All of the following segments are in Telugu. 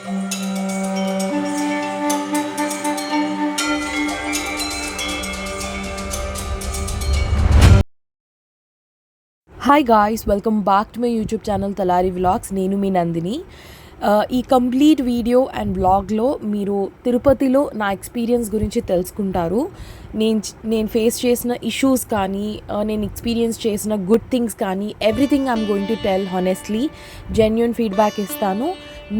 Hi guys, welcome back to my YouTube channel Talari vlogs. నేను మీ నందిని. ఈ కంప్లీట్ వీడియో అండ్ వ్లాగ్లో మీరు తిరుపతిలో నా ఎక్స్పీరియన్స్ గురించి తెలుసుకుంటారు. నేను ఫేస్ చేసిన ఇష్యూస్ కానీ, నేను ఎక్స్పీరియన్స్ చేసిన గుడ్ థింగ్స్ కానీ, everything I'm going to tell honestly. Genuine feedback ఇస్తాను.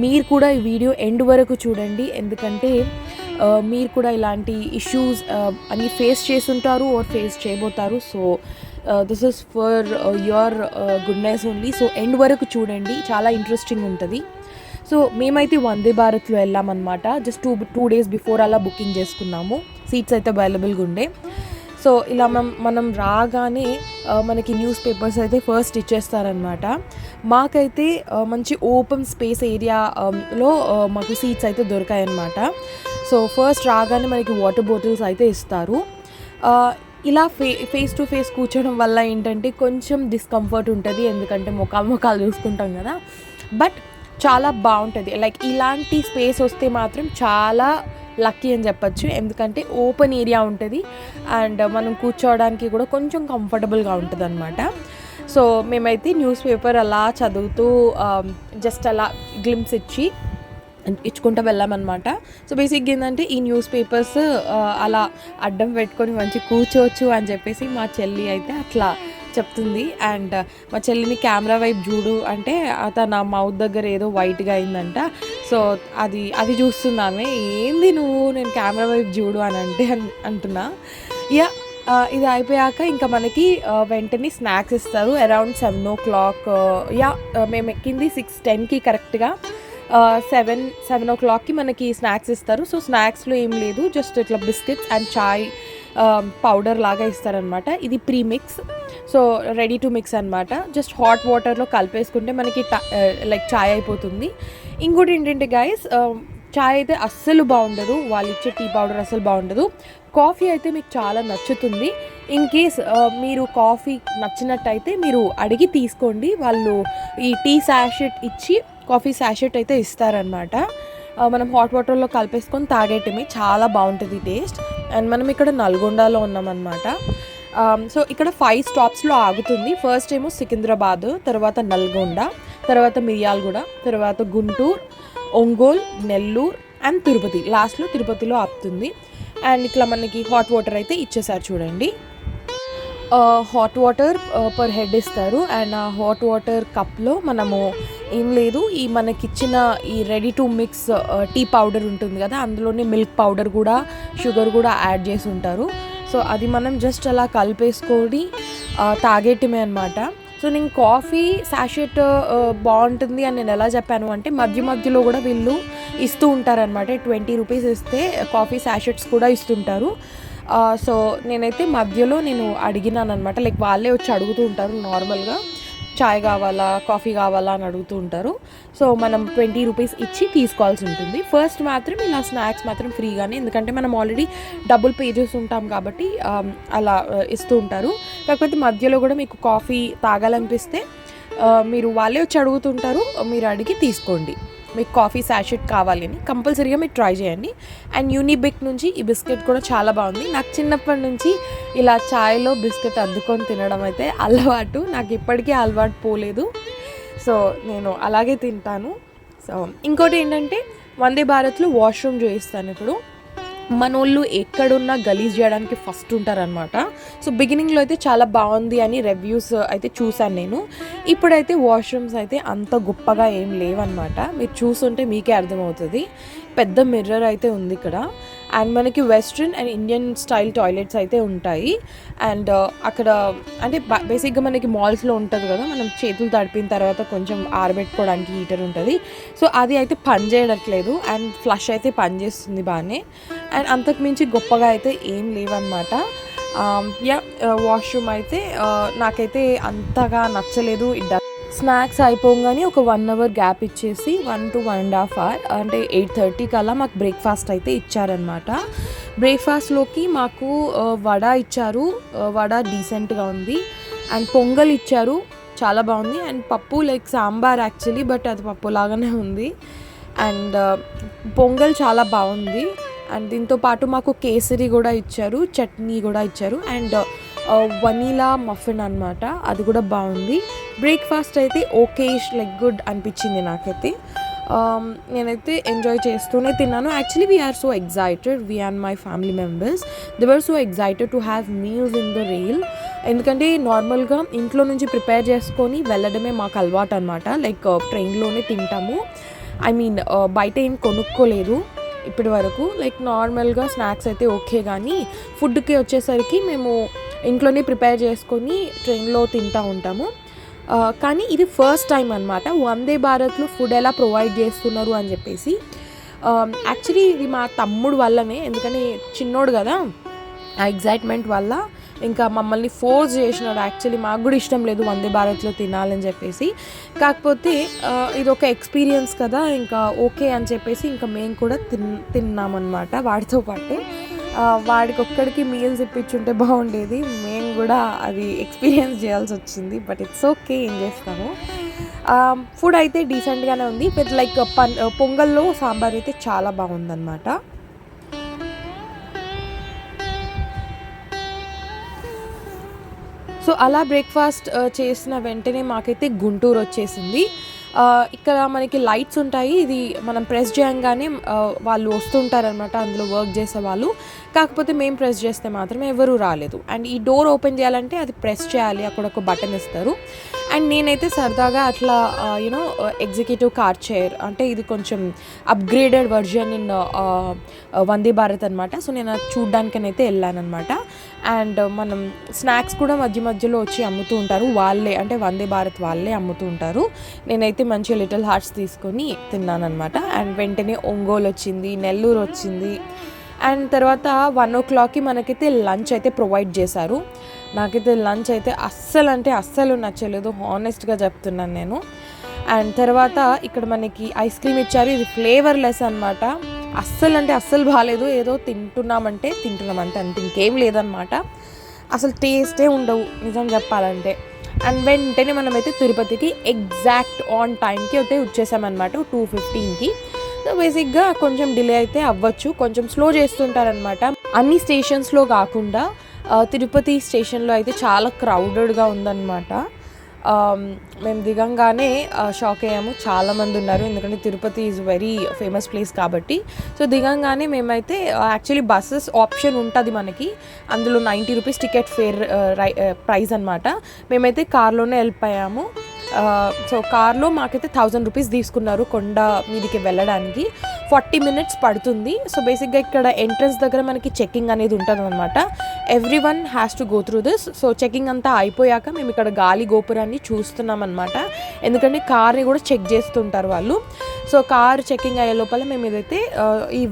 మీరు కూడా ఈ వీడియో ఎండ్ వరకు చూడండి, ఎందుకంటే మీరు కూడా ఇలాంటి ఇష్యూస్ అన్నీ ఫేస్ చేస్తుంటారు ఆర్ ఫేస్ చేయబోతారు. So this is for your goodness only. So end వరకు చూడండి, చాలా ఇంట్రెస్టింగ్ ఉంటుంది. సో మేమైతే వందే భారత్లో వెళ్ళామన్నమాట. జస్ట్ టూ డేస్ బిఫోర్ అలా బుకింగ్ చేసుకున్నాము. సీట్స్ అయితే అవైలబుల్గా ఉండే. సో ఇలా మనం రాగానే మనకి న్యూస్ పేపర్స్ అయితే ఫస్ట్ ఇచ్చేస్తారనమాట. మాకైతే మంచి ఓపెన్ స్పేస్ ఏరియాలో మాకు సీట్స్ అయితే దొరికాయన్నమాట. సో ఫస్ట్ రాగానే మనకి వాటర్ బాటిల్స్ అయితే ఇస్తారు. ఇలా ఫేస్ టు ఫేస్ కూర్చోవడం వల్ల ఏంటంటే కొంచెం డిస్కంఫర్ట్ ఉంటుంది, ఎందుకంటే ముఖాలు చూసుకుంటాం కదా. బట్ చాలా బాగుంటుంది. లైక్ ఇలాంటి స్పేస్ వస్తే మాత్రం చాలా లక్కీ అని చెప్పచ్చు, ఎందుకంటే ఓపెన్ ఏరియా ఉంటుంది అండ్ మనం కూర్చోవడానికి కూడా కొంచెం కంఫర్టబుల్గా ఉంటుంది అనమాట. సో మేమైతే న్యూస్ పేపర్ అలా చదువుతూ జస్ట్ అలా గ్లిమ్స్ ఇచ్చుకుంటూ వెళ్ళామన్నమాట. సో బేసిక్గా ఏంటంటే ఈ న్యూస్ పేపర్స్ అలా అడ్డం పెట్టుకొని మంచి కూర్చోవచ్చు అని చెప్పేసి మా చెల్లి అయితే అట్లా చెప్తుంది. అండ్ మా చెల్లిని కెమెరా వైపు చూడు అంటే తన మౌత్ దగ్గర ఏదో వైట్గా అయిందంట. సో అది చూస్తున్నామే, ఏంది నువ్వు నేను కెమెరా వైపు చూడు అని అంటున్నా. ఇది అయిపోయాక ఇంకా మనకి వెంటనే స్నాక్స్ ఇస్తారు. Around 7 o'clock. మేము ఎక్కింది 6:10కి కరెక్ట్గా. 7 o'clockకి మనకి స్నాక్స్ ఇస్తారు. సో స్నాక్స్లో ఏం లేదు, జస్ట్ ఇట్లా బిస్కెట్స్ అండ్ చాయ్ పౌడర్ లాగా ఇస్తారనమాట. ఇది premix, so ready to mix అనమాట. జస్ట్ హాట్ వాటర్లో కలిపేసుకుంటే మనకి లైక్ చాయ్ అయిపోతుంది. ఇంకోటి ఏంటంటే గైస్, చాయ్ అయితే అస్సలు బాగుండదు, వాళ్ళు ఇచ్చే టీ పౌడర్ అస్సలు బాగుండదు. కాఫీ అయితే మీకు చాలా నచ్చుతుంది. ఇన్ కేస్ మీరు కాఫీ నచ్చినట్టయితే మీరు అడిగి తీసుకోండి, వాళ్ళు ఈ టీ శాషెట్ ఇచ్చి కాఫీ శాషెట్ అయితే ఇస్తారనమాట. మనం హాట్ వాటర్లో కలిపేసుకొని తాగేయటమే, చాలా బాగుంటుంది టేస్ట్. అండ్ మనం ఇక్కడ నల్గొండలో ఉన్నామన్నమాట. సో ఇక్కడ 5 స్టాప్స్లో ఆగుతుంది. ఫస్ట్ ఏమో సికింద్రాబాద్, తర్వాత నల్గొండ, తర్వాత మిర్యాలగూడ, తర్వాత గుంటూరు, ఒంగోలు, నెల్లూరు అండ్ తిరుపతి. లాస్ట్లో తిరుపతిలో ఆపుతుంది. అండ్ ఇట్లా మనకి హాట్ వాటర్ అయితే ఇచ్చేసారు చూడండి. హాట్ వాటర్ పర్ హెడ్ ఇస్తారు. అండ్ ఆ హాట్ వాటర్ కప్లో మనము ఏం లేదు, ఈ మనకిచ్చిన ఈ ready to mix tea powder ఉంటుంది కదా, అందులోనే మిల్క్ పౌడర్ కూడా షుగర్ కూడా యాడ్ చేసి ఉంటారు. సో అది మనం జస్ట్ అలా కలిపేసుకొని తాగేయటమే అనమాట. సో నేను కాఫీ శాషెట్ బాగుంటుంది అని నేను ఎలా చెప్పాను అంటే, మధ్యలో కూడా వీళ్ళు ఇస్తూ ఉంటారనమాట. 20 రూపీస్ ఇస్తే కాఫీ శాషెట్స్ కూడా ఇస్తుంటారు. సో నేనైతే మధ్యలో అడిగినాను అనమాట. లైక్ వాళ్ళే వచ్చి అడుగుతూ ఉంటారు, నార్మల్గా చాయ్ కావాలా కాఫీ కావాలా అని అడుగుతూ ఉంటారు. సో మనం 20 రూపీస్ ఇచ్చి తీసుకోవాల్సి ఉంటుంది. ఫస్ట్ మాత్రం ఇలా స్నాక్స్ మాత్రం ఫ్రీగానే, ఎందుకంటే మనం ఆల్రెడీ డబుల్ పే చేసి ఉంటాం కాబట్టి అలా ఇస్తూ ఉంటారు. కాకపోతే మధ్యలో కూడా మీకు కాఫీ తాగాలనిపిస్తే మీరు వాళ్ళే వచ్చి అడుగుతుంటారు, మీరు అడిగి తీసుకోండి. మీకు కాఫీ శాషెట్ కావాలి అని కంపల్సరీగా మీరు ట్రై చేయండి. అండ్ యూనిబిక్ నుంచి ఈ బిస్కెట్ కూడా చాలా బాగుంది. నాకు చిన్నప్పటి నుంచి ఇలా చాయ్లో బిస్కెట్ అద్దుకొని తినడం అయితే అలవాటు, నాకు ఇప్పటికీ అలవాటు పోలేదు. సో నేను అలాగే తింటాను. సో ఇంకోటి ఏంటంటే, వందే భారత్లో వాష్రూమ్ చూపిస్తాను. ఇప్పుడు మనోళ్ళు ఎక్కడున్నా గలీజ్ చేయడానికి ఫస్ట్ ఉంటారనమాట. సో బిగినింగ్లో అయితే చాలా బాగుంది అని రివ్యూస్ అయితే చూశాను నేను. ఇప్పుడైతే వాష్రూమ్స్ అయితే అంత గొప్పగా ఏం లేవన్నమాట. మీరు చూస్తుంటే మీకే అర్థమవుతుంది. పెద్ద మిర్రర్ అయితే ఉంది ఇక్కడ. అండ్ మనకి western and Indian style toilets అయితే ఉంటాయి. అండ్ అక్కడ అంటే బేసిక్గా మనకి మాల్స్లో ఉంటుంది కదా, మనం చేతులు తడిపిన తర్వాత కొంచెం ఆరబెట్టుకోవడానికి హీటర్ ఉంటుంది. సో అది అయితే పని చేయట్లేదు. అండ్ ఫ్లష్ అయితే పనిచేస్తుంది బాగానే. అండ్ అంతకుమించి గొప్పగా అయితే ఏం లేవన్నమాట. వాష్రూమ్ అయితే నాకైతే అంతగా నచ్చలేదు. స్నాక్స్ అయిపోగానే ఒక 1 hour గ్యాప్ ఇచ్చేసి 1 to 1.5 hour అంటే 8:30 కల్లా మాకు బ్రేక్ఫాస్ట్ అయితే ఇచ్చారనమాట. బ్రేక్ఫాస్ట్లోకి మాకు వడ ఇచ్చారు. వడ డీసెంట్గా ఉంది. అండ్ పొంగల్ ఇచ్చారు, చాలా బాగుంది. అండ్ పప్పు లైక్ సాంబార్ యాక్చువల్లీ, బట్ అది పప్పు లాగానే ఉంది. అండ్ పొంగల్ చాలా బాగుంది. అండ్ దీంతో పాటు మాకు కేసరి కూడా ఇచ్చారు, చట్నీ కూడా ఇచ్చారు, అండ్ వనీలా మఫిన్ అనమాట, అది కూడా బాగుంది. బ్రేక్ఫాస్ట్ అయితే ఓకేష్, లైక్ గుడ్ అనిపించింది నాకైతే. నేనైతే ఎంజాయ్ చేస్తూనే తిన్నాను. Actually we are so excited, we and my family members, they were so excited to have meals in the rail. ఎందుకంటే నార్మల్గా ఇంట్లో నుంచి ప్రిపేర్ చేసుకొని వెళ్ళడమే మాకు అలవాటు అనమాట. లైక్ ట్రైన్లోనే తింటాము. ఐ మీన్ బయట ఏం కొనుక్కోలేదు ఇప్పటి వరకు. లైక్ నార్మల్గా స్నాక్స్ అయితే ఓకే, కానీ ఫుడ్కి వచ్చేసరికి మేము ఇంట్లోనే ప్రిపేర్ చేసుకొని ట్రైన్లో తింటూ ఉంటాము. కానీ ఇది ఫస్ట్ టైం అనమాట వందే భారత్లో ఫుడ్ ఎలా ప్రొవైడ్ చేస్తున్నారు అని చెప్పేసి. యాక్చువల్లీ ఇది మా తమ్ముడు వల్లనే, ఎందుకని చిన్నోడు కదా, ఆ ఎగ్జైట్మెంట్ వల్ల ఇంకా మమ్మల్ని ఫోర్స్ చేసినాడు. యాక్చువల్లీ మాకు కూడా ఇష్టం లేదు వందే భారత్లో తినాలని చెప్పేసి, కాకపోతే ఇది ఒక ఎక్స్పీరియన్స్ కదా, ఇంకా ఓకే అని చెప్పేసి ఇంకా మేము కూడా తిన్నామన్నమాట వాడితో పాటు. వాడికి ఒక్కడికి మీల్స్ ఇప్పించుంటే బాగుండేది, మేము కూడా అది ఎక్స్పీరియన్స్ చేయాల్సి వచ్చింది. బట్ ఇట్స్ ఓకే, ఏం చేస్తాము. ఫుడ్ అయితే డీసెంట్గానే ఉంది. విత్ లైక్ పొంగల్లో సాంబార్ అయితే చాలా బాగుందన్నమాట. సో అలా బ్రేక్ఫాస్ట్ చేసిన వెంటనే మాకైతే గుంటూరు వచ్చేసింది. ఇక్కడ మనకి లైట్స్ ఉంటాయి, ఇది మనం ప్రెస్ చేయంగానే వాళ్ళు వస్తుంటారనమాట, అందులో వర్క్ చేసే వాళ్ళు. కాకపోతే మేము ప్రెస్ చేస్తే మాత్రం ఎవరూ రాలేదు. అండ్ ఈ డోర్ ఓపెన్ చేయాలంటే అది ప్రెస్ చేయాలి, అక్కడ ఒక బటన్ ఇస్తారు. అండ్ నేనైతే సరదాగా అట్లా యూనో ఎగ్జిక్యూటివ్ కార్ చైర్, అంటే ఇది కొంచెం upgraded version in Vande Bharat అనమాట. సో నేను అది చూడ్డానికనైతే వెళ్ళానమాట. అండ్ మనం స్నాక్స్ కూడా మధ్య మధ్యలో వచ్చి అమ్ముతూ ఉంటారు వాళ్ళే, అంటే వందే భారత్ వాళ్ళే అమ్ముతూ ఉంటారు. నేనైతే మంచిగా లిటిల్ హార్ట్స్ తీసుకొని తిన్నానమాట. అండ్ వెంటనే ఒంగోలు వచ్చింది, నెల్లూరు వచ్చింది. అండ్ తర్వాత 1 o'clockకి మనకైతే లంచ్ అయితే ప్రొవైడ్ చేశారు. నాకైతే లంచ్ అయితే అస్సలు నచ్చలేదు, హానెస్ట్గా చెప్తున్నాను నేను. అండ్ తర్వాత ఇక్కడ మనకి ఐస్ క్రీమ్ ఇచ్చారు, ఇది ఫ్లేవర్లెస్ అనమాట. అస్సలు బాగాలేదు, ఏదో తింటున్నామంటే అంత ఇంకేం లేదనమాట. అసలు టేస్టే ఉండవు నిజం చెప్పాలంటే. అండ్ వెంటనే మనమైతే తిరుపతికి ఎగ్జాక్ట్ ఆన్ టైంకి అయితే వచ్చేసామన్నమాట, 2:15కి. సో బేసిక్గా కొంచెం డిలే అయితే అవ్వచ్చు, కొంచెం స్లో చేస్తుంటారనమాట. అన్ని స్టేషన్స్లో కాకుండా తిరుపతి స్టేషన్లో అయితే చాలా క్రౌడెడ్గా ఉందన్నమాట. మేము దిగంగానే షాక్ అయ్యాము, చాలామంది ఉన్నారు, ఎందుకంటే Tirupati is very famous place కాబట్టి. సో దిగంగానే మేమైతే యాక్చువల్లీ బస్సెస్ ఆప్షన్ ఉంటుంది మనకి, అందులో 90 రూపీస్ టికెట్ ఫేర్ ప్రైస్ అనమాట. మేమైతే కార్లోనే వెళ్ళిపోయాము. సో కార్లో మాకైతే 1000 రూపీస్ తీసుకున్నారు కొండ మీదికి వెళ్ళడానికి. 40 minutes పడుతుంది. సో బేసిక్గా ఇక్కడ ఎంట్రన్స్ దగ్గర మనకి చెకింగ్ అనేది ఉంటుంది అనమాట. Everyone has to go through this. So checking అంతా అయిపోయాక మేము ఇక్కడ గాలి గోపురాన్ని చూస్తున్నాం అనమాట, ఎందుకంటే కార్ని కూడా చెక్ చేస్తుంటారు వాళ్ళు. సో కార్ చెకింగ్ అయ్యే లోపల మేము ఇదైతే ఈ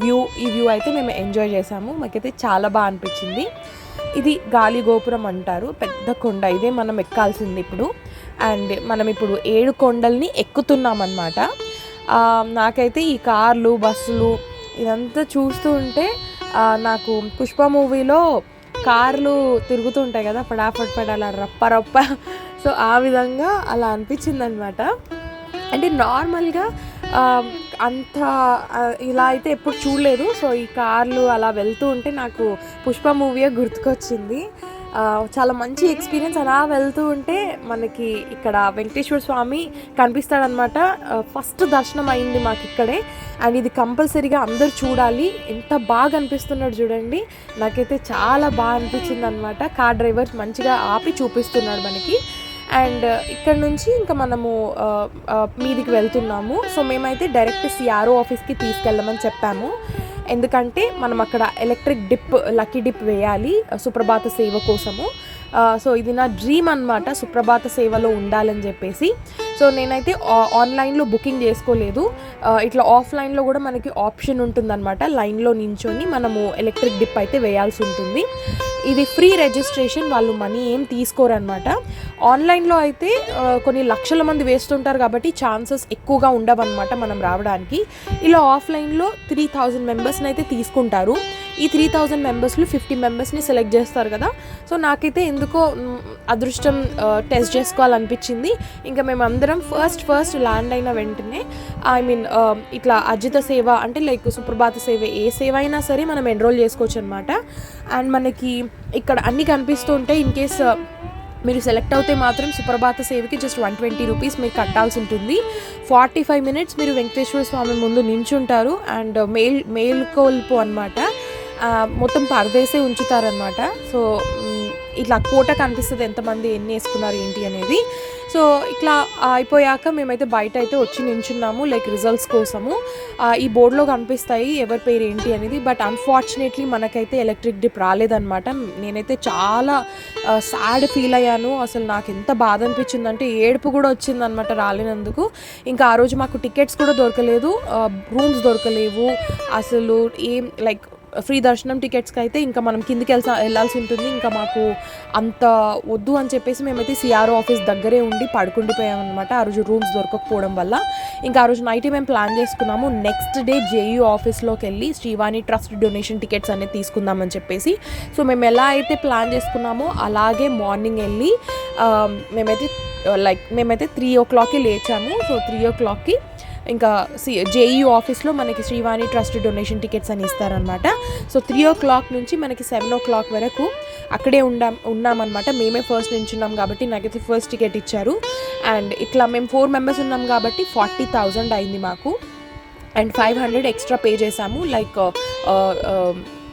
వ్యూ అయితే మేము ఎంజాయ్ చేసాము. మాకైతే చాలా బాగా అనిపించింది. ఇది గాలి గోపురం అంటారు, పెద్ద కొండ, ఇదే మనం ఎక్కాల్సింది ఇప్పుడు. అండ్ మనం ఇప్పుడు 7 కొండల్ని ఎక్కుతున్నామన్నమాట. నాకైతే ఈ కార్లు బస్సులు ఇదంతా చూస్తూ ఉంటే నాకు పుష్ప మూవీలో కార్లు తిరుగుతూ ఉంటాయి కదా, ఫటాఫట్ అలా రప్ప. సో ఆ విధంగా అలా అనిపించింది అనమాట. అంటే నార్మల్గా అంత ఇలా అయితే ఎప్పుడు చూడలేదు. సో ఈ కార్లు అలా వెళ్తూ ఉంటే నాకు పుష్ప మూవీయే గుర్తుకొచ్చింది. చాలా మంచి ఎక్స్పీరియన్స్. అలా వెళ్తూ ఉంటే మనకి ఇక్కడ వెంకటేశ్వర స్వామి కనిపిస్తాడనమాట. ఫస్ట్ దర్శనం అయింది మాకు ఇక్కడే. అండ్ ఇది కంపల్సరీగా అందరు చూడాలి, ఎంత బాగా అనిపిస్తున్నాడు చూడండి. నాకైతే చాలా బాగా అనిపించింది అనమాట. కార్ డ్రైవర్ మంచిగా ఆపి చూపిస్తున్నాడు మనకి. అండ్ ఇక్కడ నుంచి ఇంకా మనము మీదికి వెళ్తున్నాము. సో మేమైతే డైరెక్ట్ సిఆర్ఓ ఆఫీస్కి తీసుకెళ్ళమని చెప్పాము, ఎందుకంటే మనం అక్కడ ఎలక్ట్రిక్ డిప్, లక్కీ డిప్ వేయాలి సుప్రభాత సేవ కోసము. సో ఇది నా డ్రీమ్ అనమాట, సుప్రభాత సేవలో ఉండాలని చెప్పేసి. సో నేనైతే ఆన్లైన్లో బుకింగ్ చేసుకోలేదు, ఇట్లా ఆఫ్లైన్లో కూడా మనకి ఆప్షన్ ఉంటుందన్నమాట. లైన్లో నించొని మనము ఎలక్ట్రిక్ డిప్ అయితే వేయాల్సి ఉంటుంది. ఇది ఫ్రీ రిజిస్ట్రేషన్, వాళ్ళు మనీ ఏం తీసుకోరనమాట. ఆన్లైన్లో అయితే కొన్ని లక్షల మంది వేస్తుంటారు కాబట్టి ఛాన్సెస్ ఎక్కువగా ఉండవన్నమాట మనం రావడానికి. ఇలా ఆఫ్లైన్లో 3000 మెంబర్స్ని అయితే తీసుకుంటారు. ఈ 3000 మెంబర్స్లో 50 మెంబర్స్ని సెలెక్ట్ చేస్తారు కదా. సో నాకైతే ఎందుకో అదృష్టం టెస్ట్ చేసుకోవాలనిపించింది. ఇంకా మేమందరం ఫస్ట్ ల్యాండ్ అయిన వెంటనే ఇట్లా అర్జిత సేవ అంటే లైక్ సుప్రభాత సేవ, ఏ సేవ అయినా సరే మనం ఎన్రోల్ చేసుకోవచ్చు అనమాట. అండ్ మనకి ఇక్కడ అన్నీ కనిపిస్తూ ఉంటాయి. ఇన్ కేస్ మీరు సెలెక్ట్ అవుతే మాత్రం సుప్రభాత సేవకి జస్ట్ 120 రూపీస్ మీరు కట్టాల్సి ఉంటుంది. 45 మినిట్స్ మీరు వెంకటేశ్వర స్వామి ముందు నించుంటారు. అండ్ మేల్కొల్పు అనమాట, మొత్తం పరదేసే ఉంచుతారనమాట. సో ఇట్లా కోట కనిపిస్తుంది ఎంతమంది ఎన్ని వేసుకున్నారు ఏంటి అనేది. సో ఇట్లా అయిపోయాక మేమైతే బయట అయితే వచ్చి నించున్నాము లైక్ రిజల్ట్స్ కోసము. ఈ బోర్డులో కనిపిస్తాయి ఎవరి పేరు ఏంటి అనేది. బట్ అన్ఫార్చునేట్లీ మనకైతే ఎలక్ట్రిక్ డిప్ రాలేదన్నమాట. నేనైతే చాలా సాడ్ ఫీల్ అయ్యాను. అసలు నాకు ఎంత బాధ అనిపించిందంటే ఏడుపు కూడా వచ్చిందనమాట రాలేనందుకు. ఇంకా ఆ రోజు మాకు టికెట్స్ కూడా దొరకలేదు, రూమ్స్ దొరకలేవు అసలు ఏం. లైక్ ఫ్రీ దర్శనం టికెట్స్కి అయితే ఇంకా మనం కిందికి వెళ్ళాల్సి ఉంటుంది. ఇంకా మాకు అంత వద్దు అని చెప్పేసి మేమైతే సిఆర్ఓ ఆఫీస్ దగ్గరే ఉండి పడుకుండిపోయామన్నమాట ఆ రోజు రూమ్స్ దొరకకపోవడం వల్ల. ఇంకా ఆ రోజు నైట్ మేము ప్లాన్ చేసుకున్నాము నెక్స్ట్ డే జేయూ ఆఫీస్లోకి వెళ్ళి శ్రీవాణి ట్రస్ట్ డొనేషన్ టికెట్స్ అనేది తీసుకుందామని చెప్పేసి. సో మేము ఎలా అయితే ప్లాన్ చేసుకున్నామో అలాగే మార్నింగ్ వెళ్ళి మేమైతే 3 o'clockకి లేచాము. సో 3 o'clockకి ఇంకా జేయూ ఆఫీస్లో మనకి శ్రీవాణి ట్రస్ట్ డొనేషన్ టికెట్స్ అని ఇస్తారనమాట. సో 3 o'clock నుంచి మనకి 7 o'clock వరకు అక్కడే ఉన్నామన్నమాట. మేమే ఫస్ట్ నించున్నాం కాబట్టి నాకైతే ఫస్ట్ టికెట్ ఇచ్చారు. అండ్ ఇట్లా మేము 4 members ఉన్నాం కాబట్టి 40,000 అయింది మాకు. అండ్ 500 ఎక్స్ట్రా పే చేసాము లైక్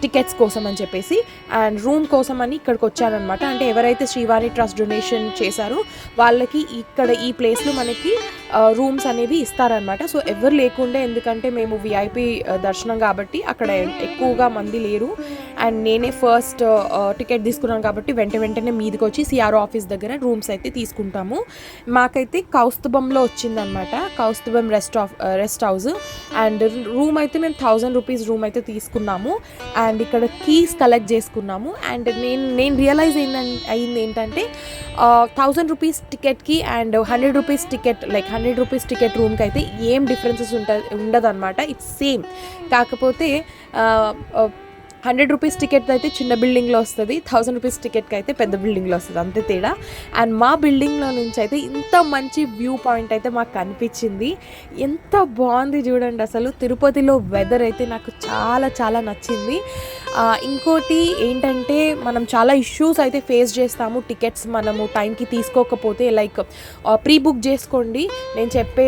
టికెట్స్ కోసం అని చెప్పేసి. అండ్ రూమ్ కోసం అని ఇక్కడికి వచ్చానమాట. అంటే ఎవరైతే శ్రీవాణి ట్రస్ట్ డొనేషన్ చేశారో వాళ్ళకి ఇక్కడ ఈ ప్లేస్లో మనకి రూమ్స్ అనేవి ఇస్తారనమాట. సో ఎవరు లేకుండే, ఎందుకంటే మేము విఐపి దర్శనం కాబట్టి అక్కడ ఎక్కువగా మంది లేరు. అండ్ నేనే ఫస్ట్ టికెట్ తీసుకున్నాను కాబట్టి వెంటనే మీదకి వచ్చి సిఆర్ఓ ఆఫీస్ దగ్గర రూమ్స్ అయితే తీసుకుంటాము. మాకైతే కౌస్తుభంలో వచ్చిందనమాట, Kaustubham rest house. And room అయితే మేము 1000 రూపీస్ రూమ్ అయితే తీసుకున్నాము. అండ్ ఇక్కడ కీస్ కలెక్ట్ చేసుకున్నాము. అండ్ నేను రియలైజ్ అయింది ఏంటంటే 1000 రూపీస్ టికెట్కి and 100 rupees ticket like 100 rupees ticket రూమ్కి అయితే ఏం డిఫరెన్సెస్ ఉండదు అనమాట. It's same. కాకపోతే 100 రూపీస్ టికెట్ అయితే చిన్న బిల్డింగ్లో వస్తుంది, 1000 రూపీస్ టికెట్కి అయితే పెద్ద బిల్డింగ్లో వస్తుంది, అంతే తేడా. అండ్ మా బిల్డింగ్లో నుంచి అయితే ఇంత మంచి వ్యూ పాయింట్ అయితే మాకు కనిపించింది. ఎంత బాగుంది చూడండి అసలు. తిరుపతిలో వెదర్ అయితే నాకు చాలా చాలా నచ్చింది. ఇంకోటి ఏంటంటే మనం చాలా ఇష్యూస్ అయితే ఫేస్ చేస్తాము టికెట్స్ మనము టైంకి తీసుకోకపోతే. లైక్ ప్రీ బుక్ చేసుకోండి, నేను చెప్పే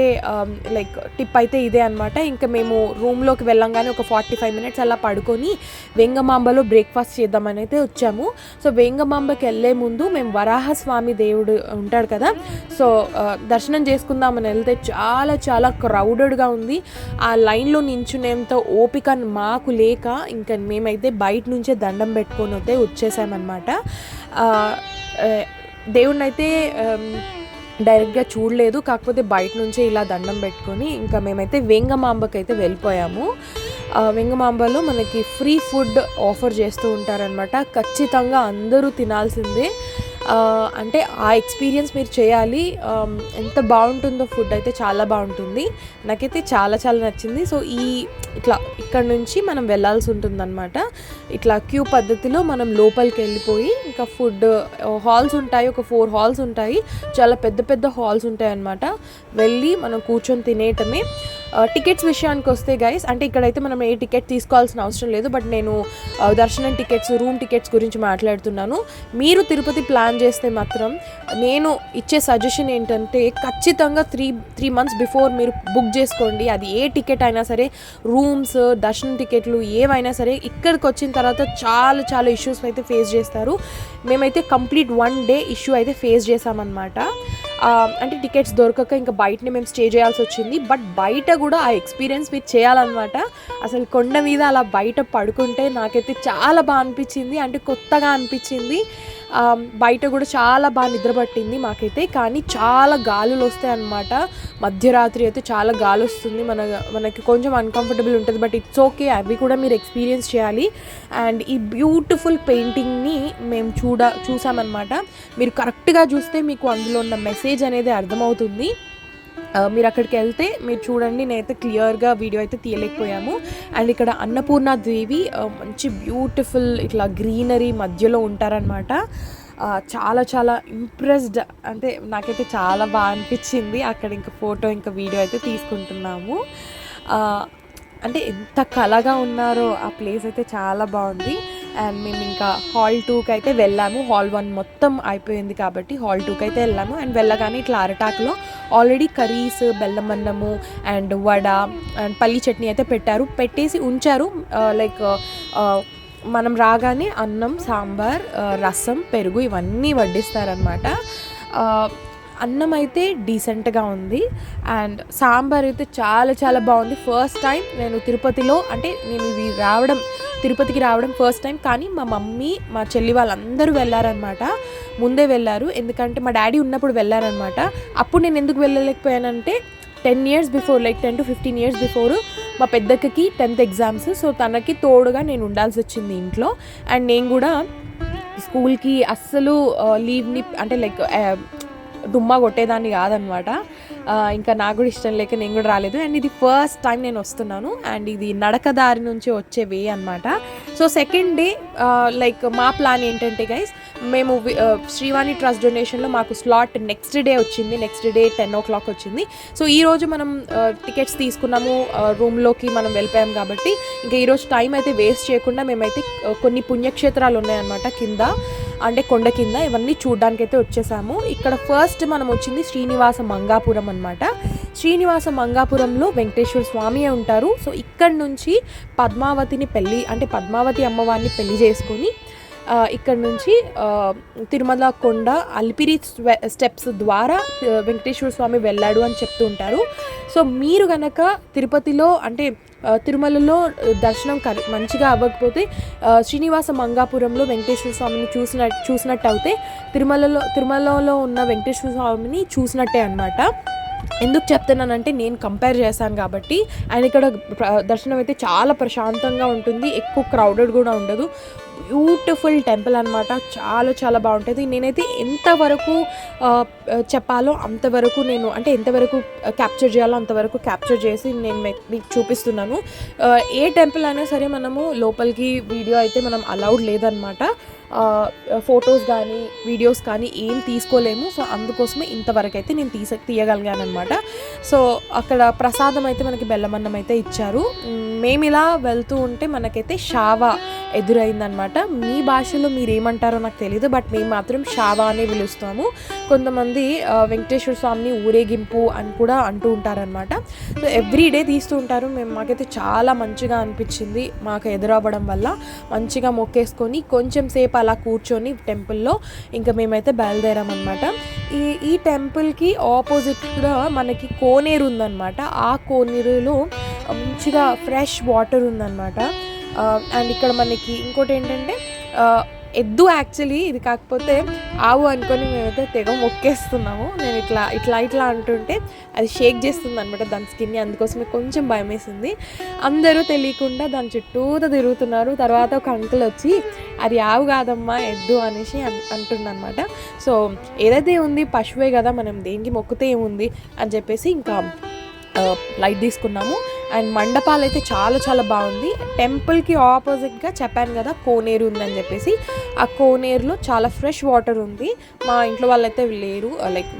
లైక్ టిప్ అయితే ఇదే అనమాట. ఇంకా మేము రూమ్లోకి వెళ్ళంగానే ఒక 45 minutes అలా పడుకొని వేంగమాంబలో బ్రేక్ఫాస్ట్ చేద్దామని అయితే వచ్చాము. సో వేంగమాంబకి వెళ్ళే ముందు మేము వరాహస్వామి దేవుడు ఉంటాడు కదా, సో దర్శనం చేసుకుందామని వెళ్తే చాలా చాలా క్రౌడెడ్గా ఉంది. ఆ లైన్లో నించునేంత ఓపిక మాకు లేక ఇంకా మేమైతే బయట నుంచే దండం పెట్టుకొని అయితే వచ్చేసామన్నమాట. దేవుణ్ణి అయితే డైరెక్ట్గా చూడలేదు, కాకపోతే బయట నుంచే ఇలా దండం పెట్టుకొని ఇంకా మేమైతే వేంగమాంబకి అయితే వెళ్ళిపోయాము. వేంగమాంబలో మనకి ఫ్రీ ఫుడ్ ఆఫర్ చేస్తూ ఉంటారనమాట. ఖచ్చితంగా అందరూ తినాల్సిందే. అంటే ఆ ఎక్స్పీరియన్స్ మీరు చేయాలి. ఎంత బాగుంటుందో ఫుడ్ అయితే చాలా బాగుంటుంది. నాకైతే చాలా చాలా నచ్చింది. సో ఇక్కడ నుంచి మనం వెళ్ళాల్సి ఉంటుందన్నమాట. ఇట్లా క్యూ పద్ధతిలో మనం లోపలికి వెళ్ళిపోయి ఇంకా ఫుడ్ హాల్స్ ఉంటాయి, ఒక 4 halls ఉంటాయి, చాలా పెద్ద పెద్ద హాల్స్ ఉంటాయి అన్నమాట. వెళ్ళి మనం కూర్చొని తినేయటమే. టికెట్స్ విషయానికి వస్తే గైస్, అంటే ఇక్కడైతే మనం ఏ టికెట్ తీసుకోవాల్సిన అవసరం లేదు. బట్ నేను దర్శనం టికెట్స్, రూమ్ టికెట్స్ గురించి మాట్లాడుతున్నాను. మీరు తిరుపతి ప్లాన్ చేస్తే మాత్రం నేను ఇచ్చే సజెషన్ ఏంటంటే ఖచ్చితంగా 3 months బిఫోర్ మీరు బుక్ చేసుకోండి. అది ఏ టికెట్ అయినా సరే, రూమ్స్, దర్శనం టికెట్లు ఏవైనా సరే. ఇక్కడికి వచ్చిన తర్వాత చాలా చాలా ఇష్యూస్ అయితే ఫేస్ చేస్తారు. మేమైతే కంప్లీట్ 1 day ఇష్యూ అయితే ఫేస్ చేసామన్నమాట. అంటే టికెట్స్ దొరకక ఇంకా బయటనే మేము స్టే చేయాల్సి వచ్చింది. బట్ బయట కూడా ఆ ఎక్స్పీరియన్స్ మీరు చేయాలన్నమాట. అసలు కొండ మీద అలా బయట పడుకుంటే నాకైతే చాలా బాగా అనిపించింది, అంటే కొత్తగా అనిపించింది. బయట కూడా చాలా బాగా నిద్రపట్టింది మాకైతే. కానీ చాలా గాలులు వస్తాయి అన్నమాట. మధ్యరాత్రి అయితే చాలా గాలి వస్తుంది, మనకి కొంచెం అన్కంఫర్టబుల్ ఉంటుంది. బట్ ఇట్స్ ఓకే, అవి కూడా మీరు ఎక్స్పీరియన్స్ చేయాలి. అండ్ ఈ బ్యూటిఫుల్ పెయింటింగ్ని మేము చూసామన్నమాట. మీరు కరెక్ట్గా చూస్తే మీకు అందులో ఉన్న మెసేజ్ అనేది అర్థమవుతుంది. మీరు అక్కడికి వెళ్తే మీరు చూడండి, నేనైతే క్లియర్గా వీడియో అయితే తీయలేకపోయాము. అండ్ ఇక్కడ అన్నపూర్ణాదేవి మంచి బ్యూటిఫుల్ ఇట్లా గ్రీనరీ మధ్యలో ఉంటారనమాట. చాలా చాలా ఇంప్రెస్డ్, అంటే నాకైతే చాలా బాగా అనిపించింది. అక్కడ ఇంకా ఫోటో ఇంకా వీడియో అయితే తీసుకుంటున్నాము. అంటే ఎంత కళగా ఉన్నారో ఆ ప్లేస్ అయితే చాలా బాగుంది. అండ్ మేము ఇంకా హాల్ 2కి అయితే వెళ్ళాము. హాల్ 1 మొత్తం అయిపోయింది కాబట్టి హాల్ 2కి అయితే వెళ్ళాము. అండ్ వెళ్ళగానే ఇట్లా అరటాకులో ఆల్రెడీ కర్రీస్, బెల్లం అన్నము అండ్ వడ అండ్ పల్లి చట్నీ అయితే పెట్టేసి ఉంచారు. లైక్ మనం రాగానే అన్నం, సాంబార్, రసం, పెరుగు ఇవన్నీ వడ్డిస్తారనమాట. అన్నం అయితే డీసెంట్గా ఉంది అండ్ సాంబార్ అయితే చాలా చాలా బాగుంది. ఫస్ట్ టైం నేను తిరుపతిలో, అంటే నేను తిరుపతికి రావడం ఫస్ట్ టైం. కానీ మా మమ్మీ, మా చెల్లి వాళ్ళందరూ వెళ్ళారనమాట. ముందే వెళ్ళారు, ఎందుకంటే మా డాడీ ఉన్నప్పుడు వెళ్ళారనమాట. అప్పుడు నేను ఎందుకు వెళ్ళలేకపోయానంటే 10 years before, like 10 to 15 years before మా పెద్దక్కకి 10th ఎగ్జామ్స్. సో తనకి తోడుగా నేను ఉండాల్సి వచ్చింది ఇంట్లో. అండ్ నేను కూడా స్కూల్కి అస్సలు లీవ్ని, అంటే లైక్ దుమ్మా కొట్టేదాన్ని కాదనమాట. ఇంకా నాకు కూడా ఇష్టం లేక నేను కూడా రాలేదు. అండ్ ఇది ఫస్ట్ టైం నేను వస్తున్నాను. అండ్ ఇది నడక దారి నుంచి వచ్చే వే అనమాట. సో సెకండ్ డే లైక్ మా ప్లాన్ ఏంటంటే గైస్, మేము శ్రీవాణి ట్రస్ట్ డొనేషన్లో మాకు స్లాట్ నెక్స్ట్ డే వచ్చింది. నెక్స్ట్ డే 10 o'clock వచ్చింది. సో ఈరోజు మనం టికెట్స్ తీసుకున్నాము, రూమ్లోకి మనం వెళ్ళిపోయాం కాబట్టి ఇంకా ఈరోజు టైం అయితే వేస్ట్ చేయకుండా మేమైతే కొన్ని పుణ్యక్షేత్రాలు ఉన్నాయన్నమాట కింద, అంటే కొండ కింద, ఇవన్నీ చూడడానికి అయితే వచ్చేసాము. ఇక్కడ ఫస్ట్ మనం వచ్చింది శ్రీనివాస మంగాపురం అనమాట. శ్రీనివాస మంగాపురంలో వెంకటేశ్వర స్వామి ఉంటారు. సో ఇక్కడ నుంచి పద్మావతి అమ్మవారిని పెళ్లి చేసుకొని ఇక్కడ నుంచి తిరుమల కొండ అలిపిరి స్టెప్స్ ద్వారా వెంకటేశ్వర స్వామి వెళ్ళాడు అని చెప్తూ ఉంటారు. సో మీరు కనుక తిరుపతిలో, అంటే తిరుమలలో దర్శనం మంచిగా అవ్వకపోతే శ్రీనివాస మంగాపురంలో వెంకటేశ్వర స్వామిని చూసినట్టు అయితే తిరుమలలో ఉన్న వెంకటేశ్వర స్వామిని చూసినట్టే అనమాట. ఎందుకు చెప్తున్నానంటే నేను కంపేర్ చేశాను కాబట్టి. అండ్ ఇక్కడ దర్శనం అయితే చాలా ప్రశాంతంగా ఉంటుంది, ఎక్కువ క్రౌడెడ్ కూడా ఉండదు. బ్యూటిఫుల్ టెంపుల్ అనమాట, చాలా చాలా బాగుంటుంది. నేనైతే ఎంతవరకు చెప్పాలో అంతవరకు ఎంతవరకు క్యాప్చర్ చేయాలో అంతవరకు క్యాప్చర్ చేసి నేను మీకు చూపిస్తున్నాను. ఏ టెంపుల్ అయినా సరే మనము లోపలికి వీడియో అయితే మనం అలౌడ్ లేదనమాట. ఫొటోస్ కానీ వీడియోస్ కానీ ఏం తీసుకోలేము. సో అందుకోసమే ఇంతవరకు అయితే నేను తీయగలిగాను అనమాట. సో అక్కడ ప్రసాదం అయితే మనకి బెల్లమన్నం అయితే ఇచ్చారు. మేము ఇలా వెళ్తూ ఉంటే మనకైతే షావా ఎదురైందనమాట. మీ భాషలో మీరు ఏమంటారో నాకు తెలీదు, బట్ మేము మాత్రం షావా అనే పిలుస్తాము. కొంతమంది వెంకటేశ్వర స్వామిని ఊరేగింపు అని కూడా అంటూ ఉంటారనమాట. సో ఎవ్రీడే తీస్తూ ఉంటారు. మాకైతే చాలా మంచిగా అనిపించింది. మాకు ఎదురవ్వడం వల్ల మంచిగా మొక్కేసుకొని కొంచెం సేపు అలా కూర్చొని టెంపుల్లో ఇంకా మేమైతే బయలుదేరామన్నమాట. ఈ టెంపుల్కి ఆపోజిట్గా మనకి కోనేరు ఉందన్నమాట. ఆ కోనేరులో మంచిగా ఫ్రెష్ వాటర్ ఉందన్నమాట. అండ్ ఇక్కడ మనకి ఇంకోటి ఏంటంటే ఎద్దు, యాక్చువల్లీ ఇది కాకపోతే ఆవు అనుకొని మేమైతే తెగ మొక్కేస్తున్నాము. నేను ఇట్లా అంటుంటే అది షేక్ చేస్తుంది అనమాట దాని స్కిన్ని, అందుకోసమే కొంచెం భయం వేసింది. అందరూ తెలియకుండా దాని చుట్టూతో తిరుగుతున్నారు. తర్వాత ఒక అంకుల్ వచ్చి అది ఆవు కాదమ్మా ఎద్దు అనేసి అంటుండనమాట. సో ఏదైతే ఉంది పశువే కదా, మనం దేనికి మొక్కితే ఏముంది అని చెప్పేసి ఇంకా లైట్ తీసుకున్నాము. అండ్ మండపాలు అయితే చాలా చాలా బాగుంది. టెంపుల్కి ఆపోజిట్గా చెప్పాను కదా కోనేరు ఉందని చెప్పేసి, ఆ కోనేరులో చాలా ఫ్రెష్ వాటర్ ఉంది. మా ఇంట్లో వాళ్ళైతే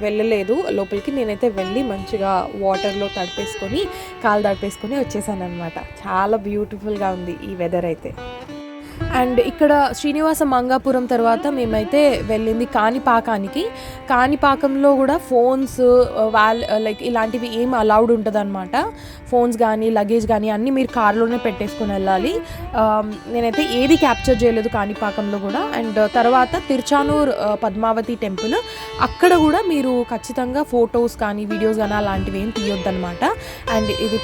వెళ్ళలేదు లోపలికి. నేనైతే వెళ్ళి మంచిగా వాటర్లో కాలు తడిపేసుకొని వచ్చేసాను అనమాట. చాలా బ్యూటిఫుల్గా ఉంది ఈ వెదర్ అయితే. అండ్ ఇక్కడ శ్రీనివాస మంగాపురం తర్వాత మేమైతే వెళ్ళింది కాణిపాకంలో కూడా ఫోన్స్ ఇలాంటివి ఏం అలౌడ్ ఉంటుంది అనమాట. ఫోన్స్ కానీ లగేజ్ కానీ అన్నీ మీరు కార్లోనే పెట్టేసుకొని వెళ్ళాలి. నేనైతే ఏది క్యాప్చర్ చేయలేదు కాణిపాకంలో కూడా. అండ్ తర్వాత తిరుచానూర్ పద్మావతి టెంపుల్, అక్కడ కూడా మీరు ఖచ్చితంగా ఫొటోస్ కానీ వీడియోస్ కానీ అలాంటివి ఏం తీయొద్దనమాట. అండ్ ఇది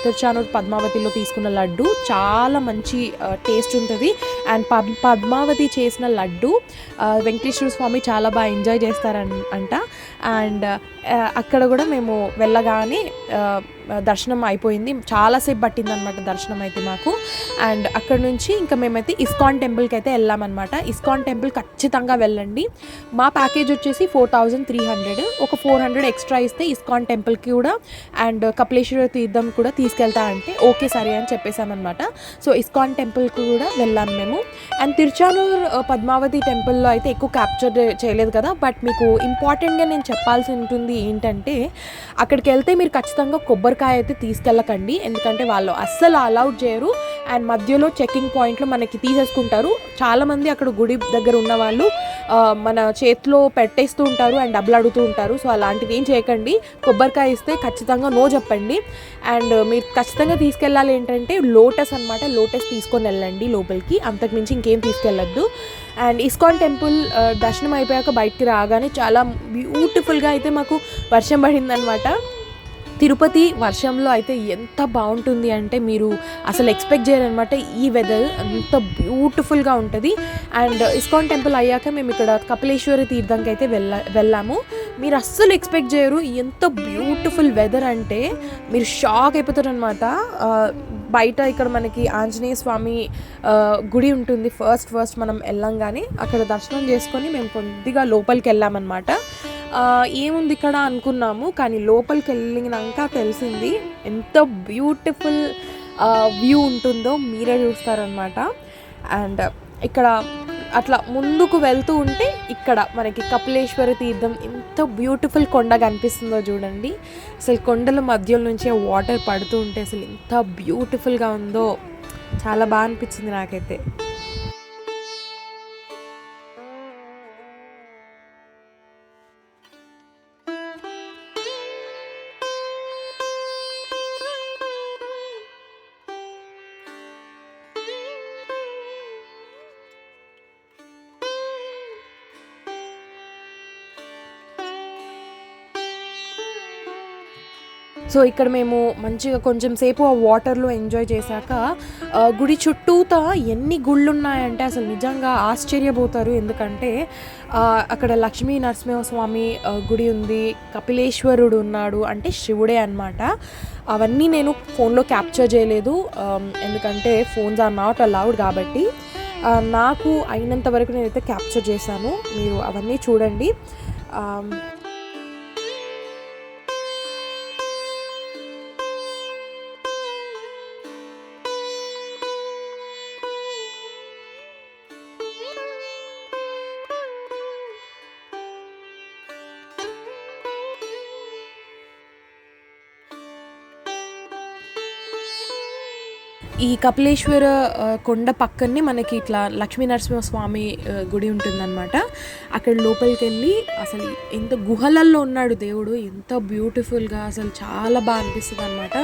తిరుచానూర్ పద్మావతిలో తీసుకున్న లడ్డు చాలా మంచి టేస్ట్ ఉంటుంది. ఉంటుంది. అండ్ పద్మావతి చేసిన లడ్డు వెంకటేశ్వర స్వామి చాలా బాగా ఎంజాయ్ చేస్తారంట. అండ్ అక్కడ కూడా మేము వెళ్ళగానే దర్శనం అయిపోయింది. చాలాసేపు పట్టిందనమాట దర్శనం అయితే మాకు. అండ్ అక్కడ నుంచి ఇంకా మేమైతే ఇస్కాన్ టెంపుల్కి అయితే వెళ్ళామన్నమాట. ఇస్కాన్ టెంపుల్ ఖచ్చితంగా వెళ్ళండి. మా ప్యాకేజ్ వచ్చేసి 4300, ఒక 400 ఎక్స్ట్రా ఇస్తే ఇస్కాన్ టెంపుల్కి కూడా అండ్ కపిలేశ్వర తీర్థం కూడా తీసుకెళ్తా అంటే ఓకే సరే అని చెప్పేసామన్నమాట. సో ఇస్కాన్ టెంపుల్కి కూడా వెళ్ళాము మేము. అండ్ తిరుచానూర్ పద్మావతి టెంపుల్లో అయితే ఎక్కువ క్యాప్చర్ చేయలేదు కదా, బట్ మీకు ఇంపార్టెంట్గా నేను చెప్పాల్సి ఉంటుంది ఏంటంటే, అక్కడికి వెళ్తే మీరు ఖచ్చితంగా కొబ్బరికాయ అయితే తీసుకెళ్ళకండి, ఎందుకంటే వాళ్ళు అస్సలు అలౌడ్ చేయరు. అండ్ మధ్యలో చెకింగ్ పాయింట్లో మనకి తీసేసుకుంటారు. చాలామంది అక్కడ గుడి దగ్గర ఉన్న వాళ్ళు మన చేతిలో పెట్టేస్తూ ఉంటారు అండ్ డబ్బులు అడుగుతూ ఉంటారు. సో అలాంటిది ఏం చేయకండి. కొబ్బరికాయ ఇస్తే ఖచ్చితంగా నో చెప్పండి. అండ్ మీరు ఖచ్చితంగా తీసుకెళ్ళాలి ఏంటంటే లోటస్ అనమాట, లోటస్ తీసుకొని వెళ్ళండి లోపలికి, అంతకుమించి ఇంకేం తీసుకెళ్ళొద్దు. అండ్ ఇస్కాన్ టెంపుల్ దర్శనం అయిపోయాక బయటికి రాగానే చాలా బ్యూటిఫుల్గా అయితే మాకు వర్షం పడిందనమాట. తిరుపతి వర్షంలో అయితే ఎంత బాగుంటుంది అంటే మీరు అసలు ఎక్స్పెక్ట్ చేయరనమాట. ఈ వెదర్ అంత బ్యూటిఫుల్గా ఉంటుంది. అండ్ ఇస్కాన్ టెంపుల్ అయ్యాక మేము ఇక్కడ కపిలేశ్వర తీర్థంకి అయితే వెళ్ళాము. మీరు అస్సలు ఎక్స్పెక్ట్ చేయరు ఎంత బ్యూటిఫుల్ వెదర్ అంటే, మీరు షాక్ అయిపోతారు అనమాట. బయట ఇక్కడ మనకి ఆంజనేయ స్వామి గుడి ఉంటుంది. ఫస్ట్ మనం వెళ్ళంగానే అక్కడ దర్శనం చేసుకొని మేము కొద్దిగా లోపలికి వెళ్ళామన్నమాట. ఏముంది ఇక్కడ అనుకున్నాము, కానీ లోపలికి వెళ్ళినాక తెలిసింది ఎంత బ్యూటిఫుల్ వ్యూ ఉంటుందో మీరే చూస్తారనమాట. అండ్ ఇక్కడ అట్లా ముందుకు వెళ్తూ ఉంటే ఇక్కడ మనకి కపిలేశ్వర తీర్థం ఎంత బ్యూటిఫుల్ కొండ కనిపిస్తుందో చూడండి. అసలు కొండల మధ్య నుంచి వాటర్ పడుతూ ఉంటే అసలు ఎంత బ్యూటిఫుల్గా ఉందో, చాలా బాగా అనిపించింది నాకైతే. సో ఇక్కడ మేము మంచిగా కొంచెం సేపు ఆ వాటర్లో ఎంజాయ్ చేశాక గుడి చుట్టూతా ఎన్ని గుళ్ళు ఉన్నాయంటే అసలు నిజంగా ఆశ్చర్యపోతారు. ఎందుకంటే అక్కడ లక్ష్మీ నరసింహస్వామి గుడి ఉంది, కపిలేశ్వరుడు ఉన్నాడు, అంటే శివుడే అన్నమాట. అవన్నీ నేను ఫోన్లో క్యాప్చర్ చేయలేదు, ఎందుకంటే ఫోన్స్ ఆర్ నాట్ అలౌడ్ కాబట్టి. నాకు అయినంత వరకు నేనైతే క్యాప్చర్ చేశాను. మీరు అవన్నీ చూడండి. ఈ కపిలేశ్వర కొండ పక్కనే మనకి ఇట్లా లక్ష్మీ నరసింహస్వామి గుడి ఉంటుందన్నమాట. అక్కడ లోపలికి వెళ్ళి అసలు ఎంత గుహలల్లో ఉన్నాడు దేవుడు, ఎంత బ్యూటిఫుల్గా అసలు చాలా బాగా అనిపిస్తుంది అనమాట.